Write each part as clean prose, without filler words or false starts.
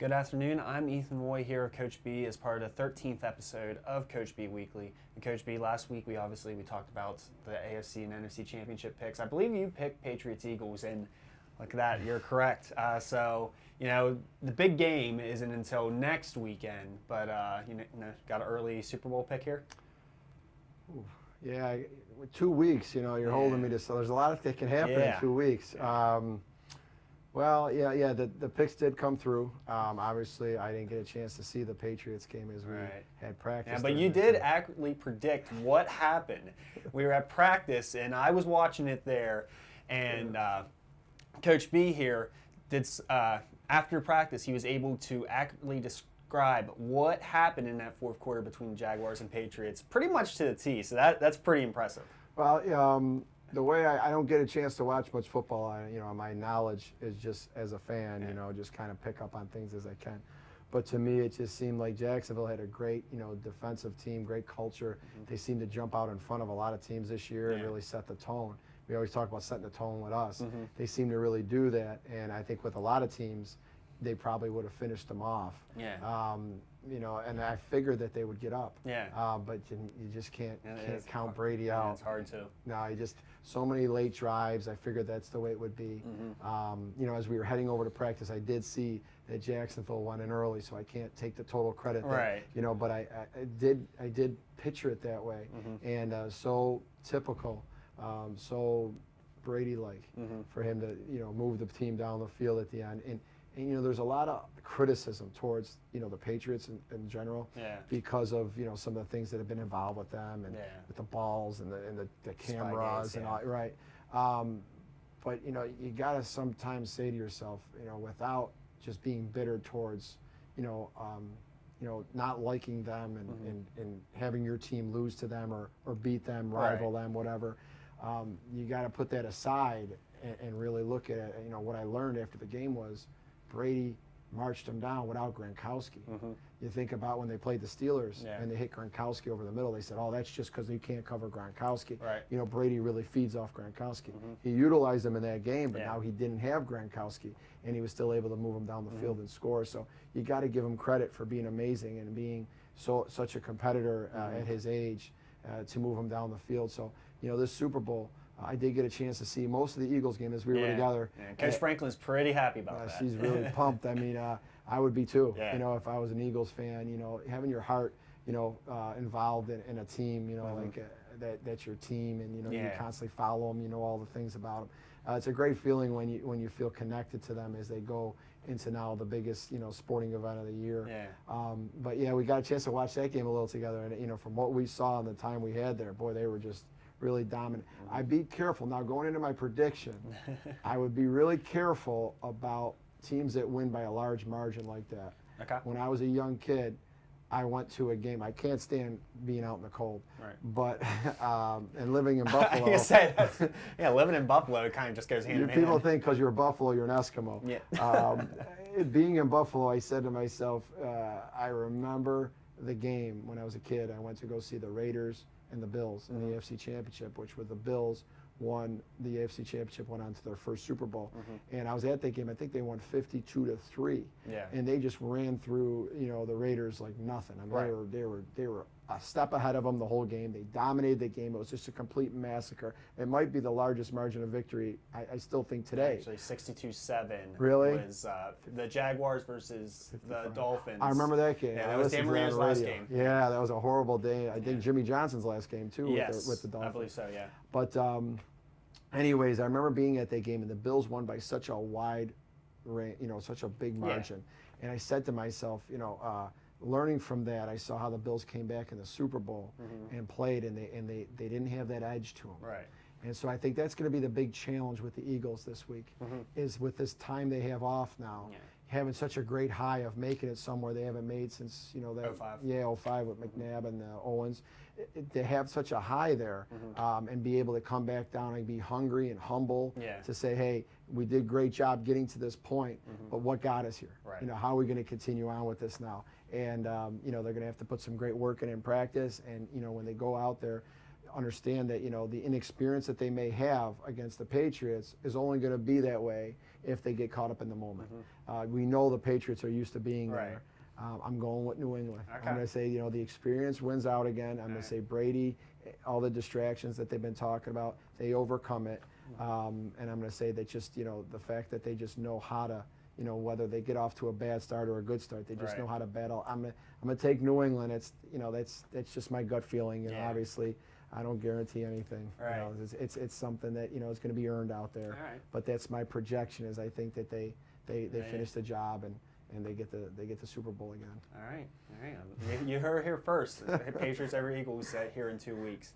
Good afternoon. I'm Ethan Roy here with Coach B as part of the 13th episode of Coach B Weekly. And Coach B, last week we talked about the AFC and NFC championship picks. I believe you picked Patriots Eagles, and look at that, you're correct. So the big game isn't until next weekend, but got an early Super Bowl pick here. Ooh, yeah, 2 weeks. You're holding me to, so there's a lot that can happen in 2 weeks. The picks did come through. Obviously, I didn't get a chance to see the Patriots game as we had practice. Yeah, but you did accurately predict what happened. We were at practice, and I was watching it there, and Coach B here did. After practice, he was able to accurately describe what happened in that fourth quarter between Jaguars and Patriots, pretty much to the T. So that's pretty impressive. Well, the way I don't get a chance to watch much football, my knowledge is just as a fan, just kind of pick up on things as I can. But to me, it just seemed like Jacksonville had a great, defensive team, great culture. They seemed to jump out in front of a lot of teams this year and really set the tone. We always talk about setting the tone with us. They seem to really do that, and I think with a lot of teams, they probably would have finished them off. And I figured that they would get up. But you just can't count Brady out. It's hard to. No, so many late drives. I figured that's the way it would be. As we were heading over to practice, I did see that Jacksonville went in early, so I can't take the total credit. But I did picture it that way, and so typical, so Brady-like for him to move the team down the field at the end. And there's a lot of criticism towards the Patriots in general because of some of the things that have been involved with them and with the balls and the cameras and all right. But you gotta sometimes say to yourself, without just being bitter towards not liking them and having your team lose to them or beat them, rival them, whatever. You got to put that aside and really look at it. What I learned after the game was Brady marched them down without Gronkowski. You think about when they played the Steelers and they hit Gronkowski over the middle, they said, oh, that's just because you can't cover Gronkowski. Brady really feeds off Gronkowski. He utilized him in that game, but now he didn't have Gronkowski, and he was still able to move him down the field and score. So you got to give him credit for being amazing and being such a competitor at his age to move him down the field. So, this Super Bowl, I did get a chance to see most of the Eagles game as we were together. Coach Franklin's pretty happy about that. She's really pumped. I mean, I would be too. If I was an Eagles fan, having your heart, involved in a team, like that's your team, and you constantly follow them. All the things about them. It's a great feeling when you feel connected to them as they go into now the biggest sporting event of the year. But we got a chance to watch that game a little together, and from what we saw in the time we had there, boy, they were just really dominant. I'd be careful. Now, going into my prediction, I would be really careful about teams that win by a large margin like that. When I was a young kid, I went to a game. I can't stand being out in the cold. But, and living in Buffalo. I say living in Buffalo kind of just goes hand in hand. People think because you're a Buffalo, you're an Eskimo. Being in Buffalo, I said to myself, I remember the game when I was a kid. I went to go see the Raiders and the Bills in the AFC Championship, which were the Bills won the AFC Championship, went on to their first Super Bowl. And I was at that game. I think they won 52-3. And they just ran through, the Raiders like nothing. I mean, they were a step ahead of them the whole game. They dominated the game. It was just a complete massacre. It might be the largest margin of victory, I still think, today. Actually, 62-7 really? Was the Jaguars versus the Dolphins. I remember that game. Yeah, that was Dan Marino's last game. Yeah, that was a horrible day. I think Jimmy Johnson's last game, too, with the Dolphins. I believe so, yeah. But anyways, I remember being at that game, and the Bills won by such a wide range, such a big margin. And I said to myself, learning from that, I saw how the Bills came back in the Super Bowl and played, and they didn't have that edge to them. And so I think that's going to be the big challenge with the Eagles this week, is with this time they have off now, having such a great high of making it somewhere they haven't made since, that 05 with McNabb and Owens. To have such a high there and be able to come back down and be hungry and humble to say, hey, we did a great job getting to this point, but what got us here? How are we going to continue on with this now? And, they're going to have to put some great work in practice. And, when they go out there, understand that, the inexperience that they may have against the Patriots is only going to be that way if they get caught up in the moment. We know the Patriots are used to being there. I'm going with New England. Okay. I'm going to say, the experience wins out again. I'm going to say Brady, all the distractions that they've been talking about, they overcome it. And I'm going to say that just, the fact that they just know how to, whether they get off to a bad start or a good start, they just know how to battle. I'm going to take New England. It's, that's just my gut feeling. Obviously, I don't guarantee anything. It's something that, is going to be earned out there. But that's my projection, is I think that they finish the job and they get the Super Bowl again. All right. You heard here first. Patriots over Eagles here in 2 weeks.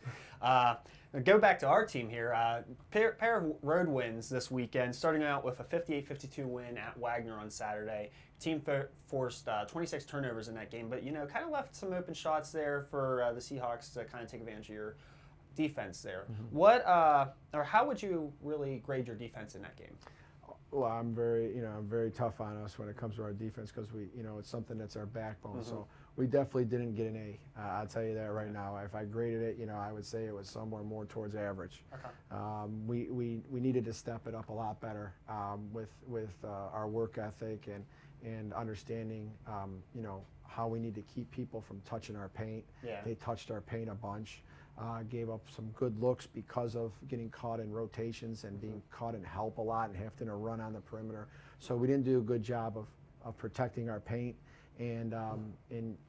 Go back to our team here. Pair of road wins this weekend, starting out with a 58-52 win at Wagner on Saturday. Team forced 26 turnovers in that game, but kind of left some open shots there for the Seahawks to kind of take advantage of your defense there. What or how would you really grade your defense in that game? Well, I'm very tough on us when it comes to our defense, because we, it's something that's our backbone. So we definitely didn't get an A. I'll tell you that right now. If I graded it, I would say it was somewhere more towards average. We needed to step it up a lot better with our work ethic and understanding, how we need to keep people from touching our paint. They touched our paint a bunch. Gave up some good looks because of getting caught in rotations and being caught in help a lot and having to run on the perimeter. So we didn't do a good job of protecting our paint, and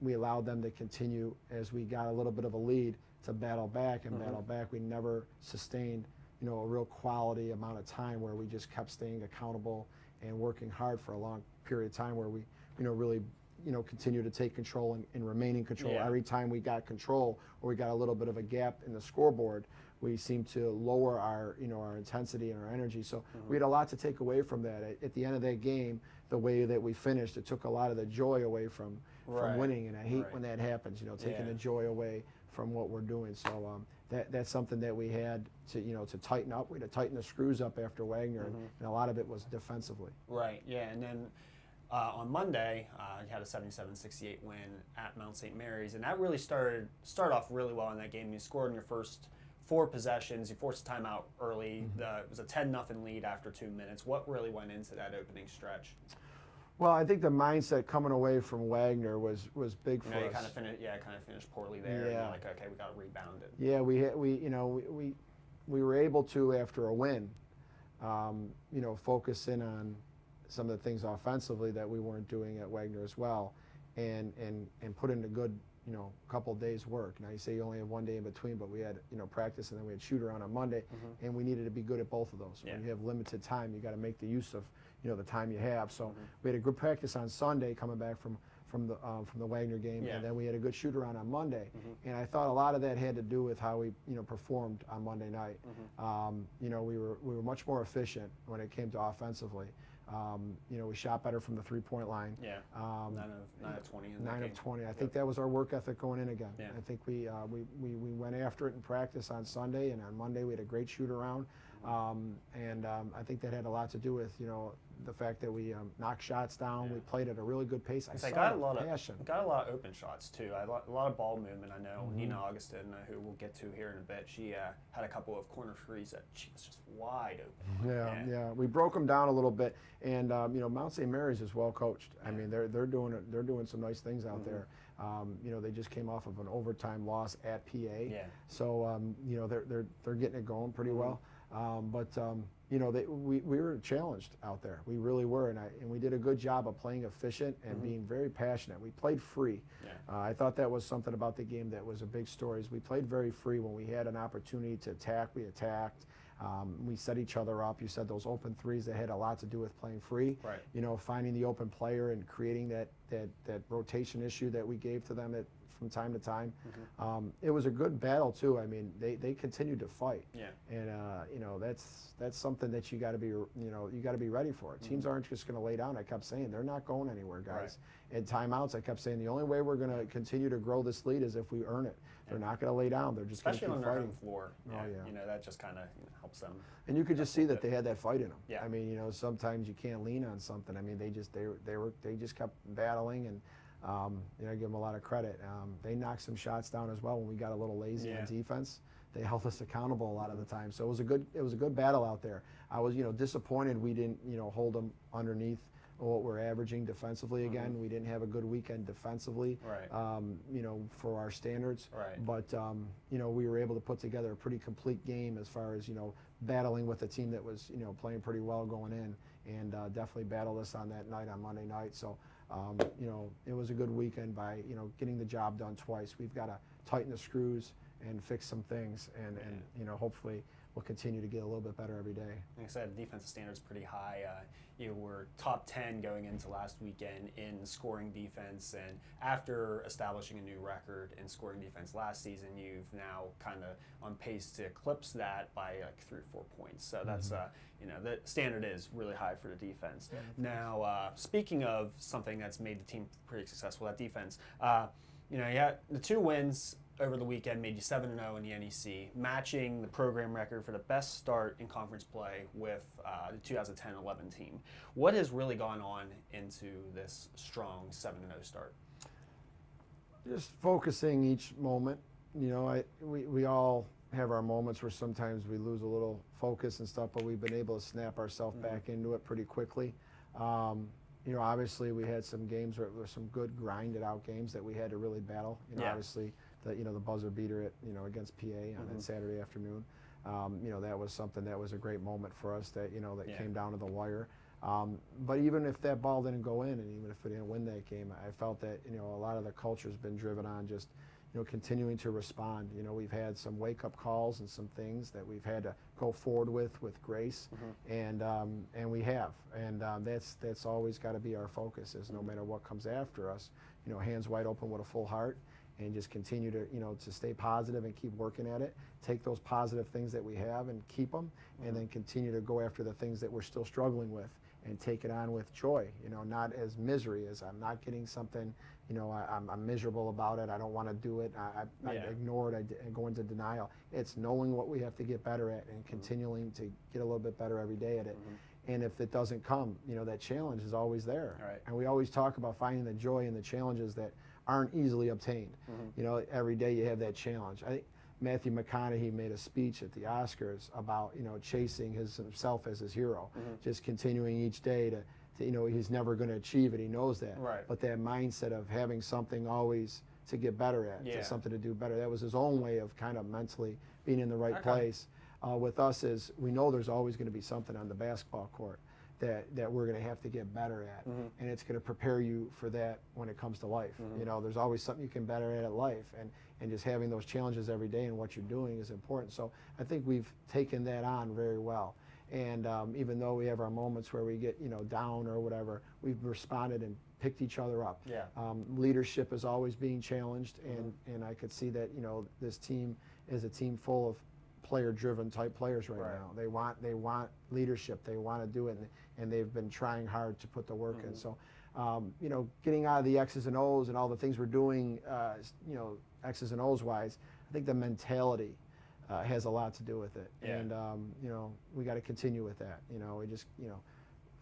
we allowed them to continue as we got a little bit of a lead to battle back and battle back. We never sustained, a real quality amount of time where we just kept staying accountable and working hard for a long period of time where we, really continue to take control and remain in control. Every time we got control or we got a little bit of a gap in the scoreboard, we seemed to lower our, our intensity and our energy. So we had a lot to take away from that. At the end of that game, the way that we finished, it took a lot of the joy away from winning, and I hate when that happens, taking the joy away from what we're doing. So that's something that we had to, to tighten up. We had to tighten the screws up after Wagner, and a lot of it was defensively. And then on Monday, you had a 77-68 win at Mount St. Mary's, and that really started off really well in that game. You scored in your first 4 possessions. You forced a timeout early. It was a 10-0 lead after 2 minutes. What really went into that opening stretch? Well, I think the mindset coming away from Wagner was big for us. You kind of finished poorly there. And you're like, okay, we got to rebound it. Yeah, we were able to, after a win, focus in on some of the things offensively that we weren't doing at Wagner as well, and put in a good, couple of days work. Now you say you only have 1 day in between, but we had, practice, and then we had shoot around on Monday, and we needed to be good at both of those. When you have limited time, you got to make the use of, the time you have. So we had a good practice on Sunday coming back from the Wagner game, and then we had a good shoot around on Monday. And I thought a lot of that had to do with how we, performed on Monday night. We were much more efficient when it came to offensively. We shot better from the three-point line. 9 of 20. 9 of 20. I think that was our work ethic going in again. I think we went after it in practice on Sunday, and on Monday we had a great shoot around. I think that had a lot to do with, the fact that we knocked shots down. We played at a really good pace. I got a lot of open shots too. A lot of ball movement. I know Nina Augustin, who we'll get to here in a bit, she had a couple of corner threes that she was just wide open. Yeah. We broke them down a little bit, and Mount St. Mary's is well coached. I mean, they're doing some nice things out there. They just came off of an overtime loss at PA. So they're getting it going pretty well. We were challenged out there. We really were, and we did a good job of playing efficient and being very passionate. We played free. I thought that was something about the game that was a big story. Is we played very free. When we had an opportunity to attack, we attacked. We set each other up. You said those open threes that had a lot to do with playing free. Finding the open player and creating that rotation issue that we gave to them from time to time. It was a good battle too. I mean, they continued to fight. And that's something that you got to be ready for. Teams aren't just going to lay down. I kept saying they're not going anywhere, guys. At timeouts, I kept saying the only way we're going to continue to grow this lead is if we earn it. They're not going to lay down. They're just going to keep fighting. Especially on their home floor. That just kind of helps them. And you could just see that they had that fight in them. I mean, sometimes you can't lean on something. I mean, they just kept battling, and I give them a lot of credit. They knocked some shots down as well when we got a little lazy on defense. they held us accountable a lot of the time. So it was a good battle out there. I was disappointed we didn't hold them underneath what we're averaging defensively again. We didn't have a good weekend defensively, for our standards. But we were able to put together a pretty complete game as far as battling with a team that was playing pretty well going in, and definitely battled us on that night on Monday night. So it was a good weekend by getting the job done twice. We've got to tighten the screws and fix some things, and hopefully we'll continue to get a little bit better every day. Like I said, defensive standards pretty high. You were top 10 going into last weekend in scoring defense, and after establishing a new record in scoring defense last season, you've now kind of on pace to eclipse that by like 3 or 4 points. So that's the standard is really high for the defense. Now, speaking of something that's made the team pretty successful, that defense, you had the 2 wins over the weekend made you 7-0 in the NEC, matching the program record for the best start in conference play with the 2010-11 team. What has really gone on into this strong 7-0 start? Just focusing each moment. We all have our moments where sometimes we lose a little focus and stuff, but we've been able to snap ourselves back into it pretty quickly. Obviously we had some games where there were some good grinded out games that we had to really battle. Obviously the buzzer beater against PA on that Saturday afternoon. That was something that was a great moment for us that came down to the wire. But even if that ball didn't go in, and even if we didn't win that game, I felt that a lot of the culture has been driven on just continuing to respond. We've had some wake-up calls and some things that we've had to go forward with grace, and we have, and that's always got to be our focus. Is no matter what comes after us, hands wide open with a full heart, and just continue to to stay positive and keep working at it. Take those positive things that we have and keep them, and then continue to go after the things that we're still struggling with, and take it on with joy. Not as misery as I'm not getting something. I'm miserable about it. I don't want to do it. I ignore it. I go into denial. It's knowing what we have to get better at and continuing to get a little bit better every day at it. And if it doesn't come, that challenge is always there. And we always talk about finding the joy in the challenges that aren't easily obtained. Every day you have that challenge. I think Matthew McConaughey made a speech at the Oscars about chasing himself as his hero, just continuing each day to he's never going to achieve it. He knows that. But that mindset of having something always to get better at, to something to do better, that was his own way of kind of mentally being in the right place. With us is we know there's always going to be something on the basketball court that we're going to have to get better at, and it's going to prepare you for that when it comes to life. There's always something you can better at life, and just having those challenges every day and what you're doing is important. So I think we've taken that on very well, and even though we have our moments where we get down or whatever, we've responded and picked each other up. Leadership is always being challenged, and I could see that this team is a team full of player-driven type players right now. They want leadership. They want to do it, and they've been trying hard to put the work in. So, getting out of the X's and O's and all the things we're doing, X's and O's wise, I think the mentality has a lot to do with it. And we got to continue with that. We just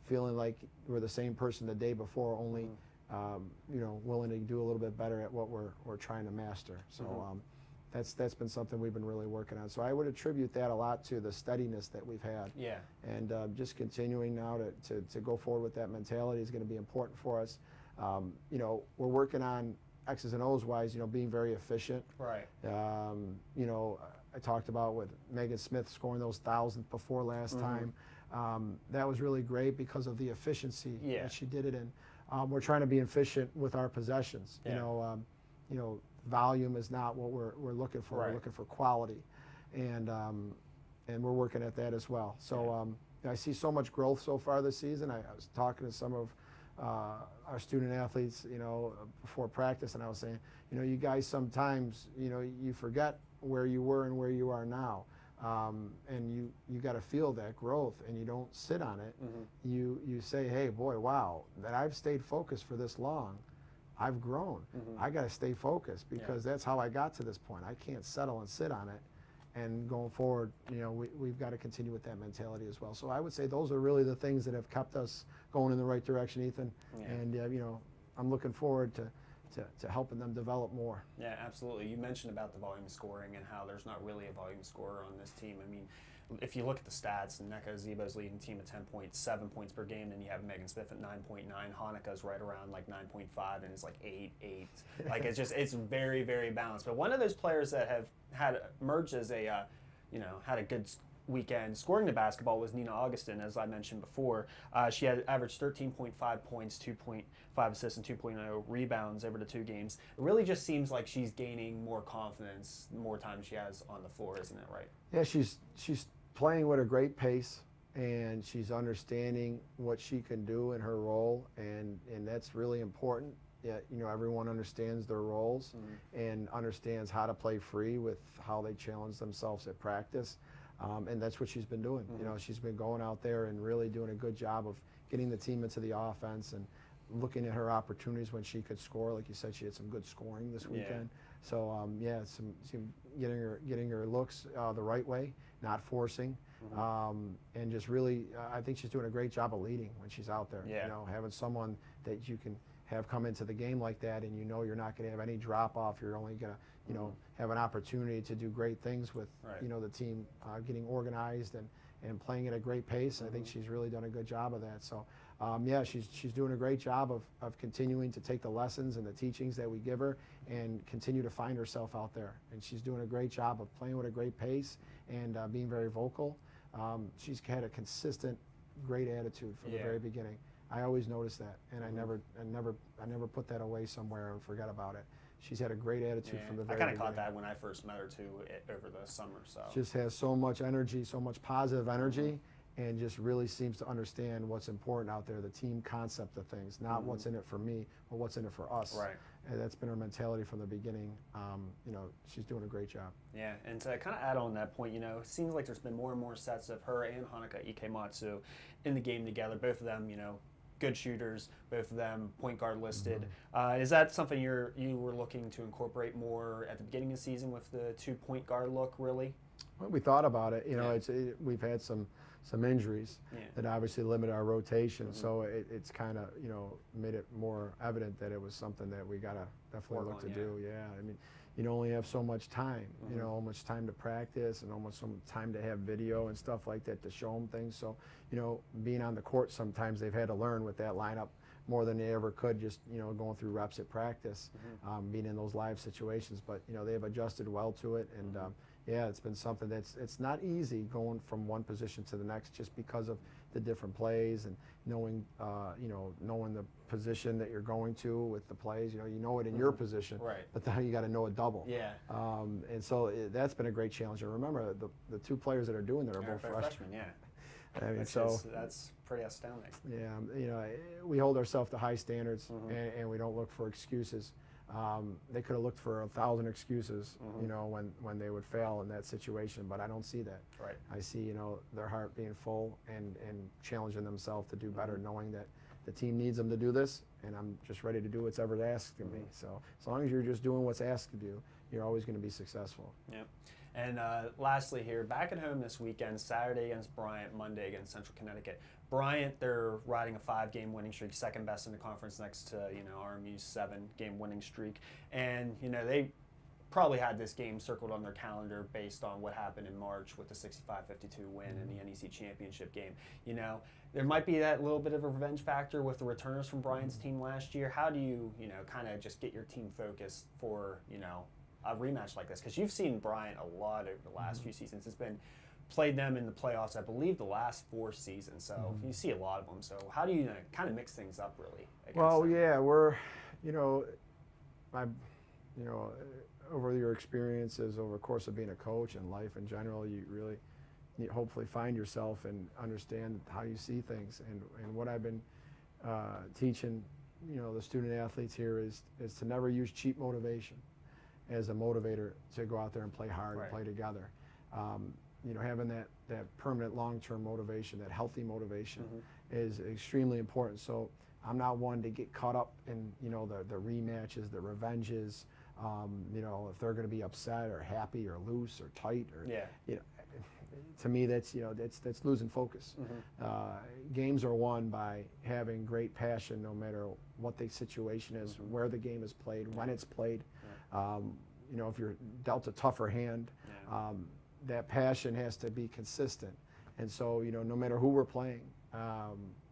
feeling like we're the same person the day before, only willing to do a little bit better at what we're trying to master. So. That's been something we've been really working on. So I would attribute that a lot to the steadiness that we've had. And just continuing now to go forward with that mentality is going to be important for us. We're working on X's and O's wise, being very efficient. I talked about with Megan Smith scoring those 1,000th before last time. That was really great because of the efficiency that she did it in. We're trying to be efficient with our possessions. Volume is not what we're looking for. We're looking for quality, and we're working at that as well. So I see so much growth so far this season. I was talking to some of our student athletes, before practice, and I was saying, you guys sometimes, you forget where you were and where you are now, and you got to feel that growth, and you don't sit on it. You say, hey, boy, wow, that I've stayed focused for this long. I've grown. I got to stay focused because that's how I got to this point. I can't settle and sit on it. And going forward, we've got to continue with that mentality as well. So I would say those are really the things that have kept us going in the right direction, Ethan. And I'm looking forward to helping them develop more. Yeah, absolutely. You mentioned about the volume scoring and how there's not really a volume scorer on this team. I mean, if you look at the stats, NEC Zebo's leading team at 10.7 points per game, and you have Megan Smith at 9.9. Hanukkah's right around like 9.5, and it's like 8. Like it's very, very balanced. But one of those players that have had emerged as a, had a good weekend scoring the basketball was Nina Augustin, as I mentioned before. She had averaged 13.5 points, 2.5 assists, and 2.0 rebounds over the 2 games. It really just seems like she's gaining more confidence the more time she has on the floor, isn't it, right? Yeah, she's playing with a great pace, and she's understanding what she can do in her role, and that's really important. Yeah, everyone understands their roles and understands how to play free with how they challenge themselves at practice. And that's what she's been doing. She's been going out there and really doing a good job of getting the team into the offense and looking at her opportunities when she could score. Like you said, she had some good scoring this weekend. So some getting her looks the right way, not forcing, and just really, I think she's doing a great job of leading when she's out there. Having someone that you can have come into the game like that, and you're not going to have any drop off. You're only going to have an opportunity to do great things with the team getting organized and playing at a great pace. I think she's really done a good job of that. So she's doing a great job of continuing to take the lessons and the teachings that we give her and continue to find herself out there. And she's doing a great job of playing with a great pace and being very vocal. She's had a consistent, great attitude from the very beginning. I always noticed that, and I never put that away somewhere and forgot about it. She's had a great attitude from the very beginning. I kind of caught that when I first met her too over the summer. So just has so much energy, so much positive energy, and just really seems to understand what's important out there, the team concept of things, not what's in it for me, but what's in it for us. Right. And that's been her mentality from the beginning. She's doing a great job. Yeah, and to kind of add on that point, it seems like there's been more and more sets of her and Hanukkah Ikematsu in the game together. Both of them, good shooters, both of them point guard listed. Is that something you were looking to incorporate more at the beginning of the season with the 2 point guard look, really? Well, we thought about it. We've had some injuries that obviously limit our rotation, so it's kind of made it more evident that it was something that we gotta definitely look to do. Yeah, I mean, you only have so much time, so much time to practice and almost some time to have video and stuff like that to show them things. So, being on the court, sometimes they've had to learn with that lineup more than they ever could just, going through reps at practice, being in those live situations. But, they've adjusted well to it. And, it's been something it's not easy going from one position to the next just because of the different plays and knowing the position that you're going to with the plays. You know it in your position, but now you got to know it double. And so that's been a great challenge. And remember, the 2 players that are doing that are both freshmen. I mean, that's pretty astounding. Yeah, we hold ourselves to high standards, and we don't look for excuses. They could have looked for 1,000 excuses, when they would fail in that situation, but I don't see that. Right. I see, their heart being full and challenging themselves to do better, knowing that the team needs them to do this, and I'm just ready to do what's ever asked of me. So as long as you're just doing what's asked of you, you're always going to be successful. Yeah. And lastly here, back at home this weekend, Saturday against Bryant, Monday against Central Connecticut. Bryant, they're riding a 5-game winning streak, second best in the conference next to, RMU's 7-game winning streak. And, they probably had this game circled on their calendar based on what happened in March with the 65-52 win in the NEC championship game. There might be that little bit of a revenge factor with the returners from Bryant's team last year. How do you, kind of just get your team focused for, a rematch like this? Because you've seen Bryant a lot over the last few seasons. It's been played them in the playoffs, I believe, the last 4 seasons. So you see a lot of them. So how do you kind of mix things up, really? Well, yeah, we're, over your experiences over the course of being a coach and life in general, you really hopefully find yourself and understand how you see things. And what I've been teaching, the student athletes here is to never use cheap motivation as a motivator to go out there and play hard and play together. Having that permanent long-term motivation, that healthy motivation is extremely important. So I'm not one to get caught up in, the rematches, the revenges, if they're going to be upset or happy or loose or tight or, to me, that's that's losing focus. Games are won by having great passion, no matter what the situation is, where the game is played, when it's played. If you're dealt a tougher hand, that passion has to be consistent. And so, no matter who we're playing,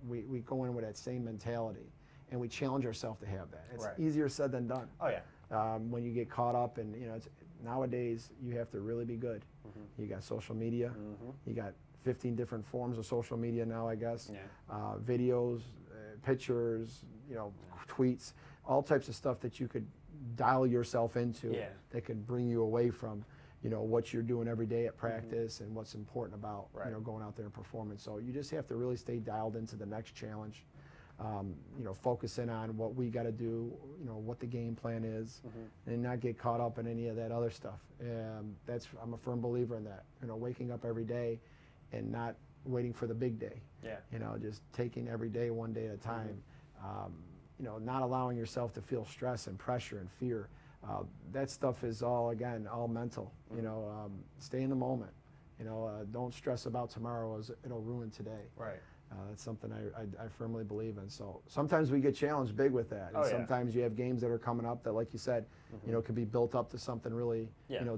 we go in with that same mentality, and we challenge ourselves to have that. It's easier said than done. Oh yeah. When you get caught up, and nowadays you have to really be good. You got social media. You got 15 different forms of social media now, I guess. Videos, pictures, tweets, all types of stuff that you could dial yourself into that could bring you away from what you're doing every day at practice and what's important about going out there and performing. So you just have to really stay dialed into the next challenge. Focus in on what we got to do, what the game plan is, and not get caught up in any of that other stuff. I'm a firm believer in that. Waking up every day and not waiting for the big day. Just taking every day one day at a time. Not allowing yourself to feel stress and pressure and fear. That stuff is all mental. Stay in the moment. Don't stress about tomorrow, as it'll ruin today. That's something I firmly believe in. So sometimes we get challenged big with that. And sometimes you have games that are coming up that, like you said, could be built up to something really,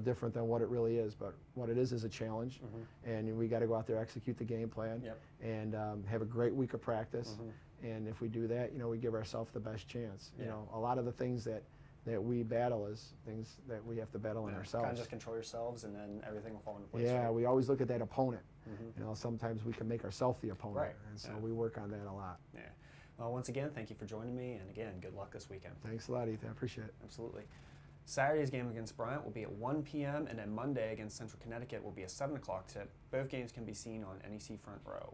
different than what it really is. But what it is a challenge, and we got to go out there, execute the game plan, and have a great week of practice. And if we do that, we give ourselves the best chance. A lot of the things that we battle is things that we have to battle in ourselves. Kind of just control yourselves, and then everything will fall into place. Yeah, we always look at that opponent. Sometimes we can make ourselves the opponent, and so we work on that a lot. Well, once again, thank you for joining me, and again, good luck this weekend. Thanks a lot, Ethan. I appreciate it. Absolutely. Saturday's game against Bryant will be at 1 p.m., and then Monday against Central Connecticut will be a 7 o'clock tip. Both games can be seen on NEC Front Row.